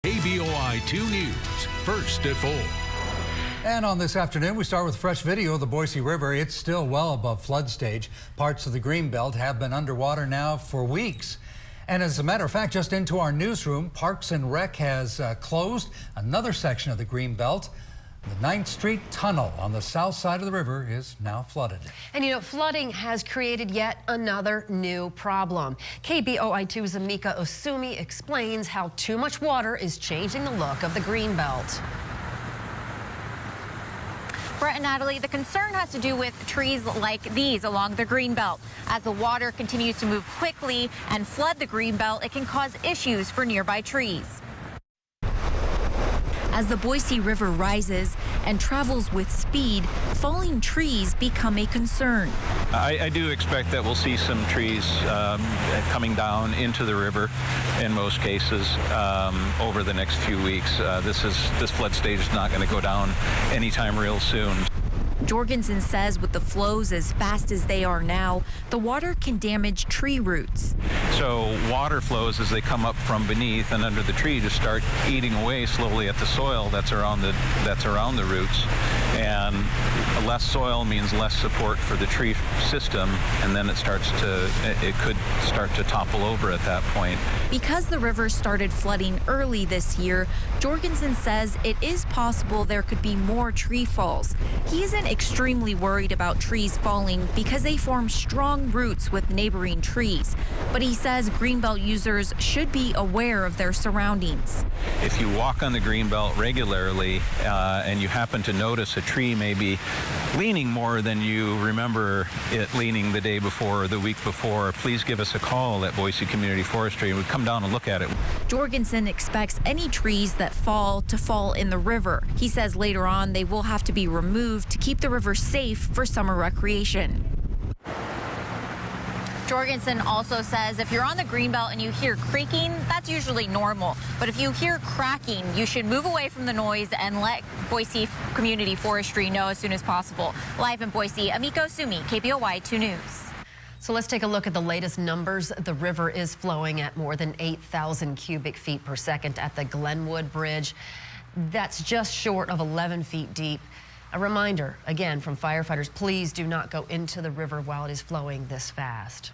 KBOI 2 News, first at 4. And on this afternoon, we start with fresh video of the Boise River. It's still well above flood stage. Parts of the Greenbelt have been underwater now for weeks. And as a matter of fact, just into our newsroom, Parks and Rec has closed another section of the Greenbelt. The 9th Street Tunnel on the south side of the river is now flooded. And you know, flooding has created yet another new problem. KBOI2's Amika Osumi explains how too much water is changing the look of the Greenbelt. Brett and Natalie, the concern has to do with trees like these along the Greenbelt. As the water continues to move quickly and flood the Greenbelt, it can cause issues for nearby trees. As the Boise River rises and travels with speed, falling trees become a concern. I do expect that we'll see some trees coming down into the river in most cases over the next few weeks. This flood stage is not going to go down anytime real soon. Jorgensen says with the flows as fast as they are now, the water can damage tree roots. So water flows as they come up from beneath and under the tree to start eating away slowly at the soil that's around the roots. And less soil means less support for the tree system, and then it could start to topple over at that point. Because the river started flooding early this year, Jorgensen says it is possible there could be more tree falls. He isn't extremely worried about trees falling because they form strong roots with neighboring trees. But he says Greenbelt users should be aware of their surroundings. If you walk on the Greenbelt regularly and you happen to notice a tree maybe leaning more than you remember it leaning the day before or the week before, please give us a call at Boise Community Forestry and we'd come down and look at it. Jorgensen expects any trees that fall to fall in the river. He says later on they will have to be removed to keep the river safe for summer recreation. Jorgensen also says if you're on the Greenbelt and you hear creaking, that's usually normal. But if you hear cracking, you should move away from the noise and let Boise Community Forestry know as soon as possible. Live in Boise, Amika Osumi, KBOI 2 News. So let's take a look at the latest numbers. The river is flowing at more than 8,000 cubic feet per second at the Glenwood Bridge. That's just short of 11 feet deep. A reminder, again, from firefighters, please do not go into the river while it is flowing this fast.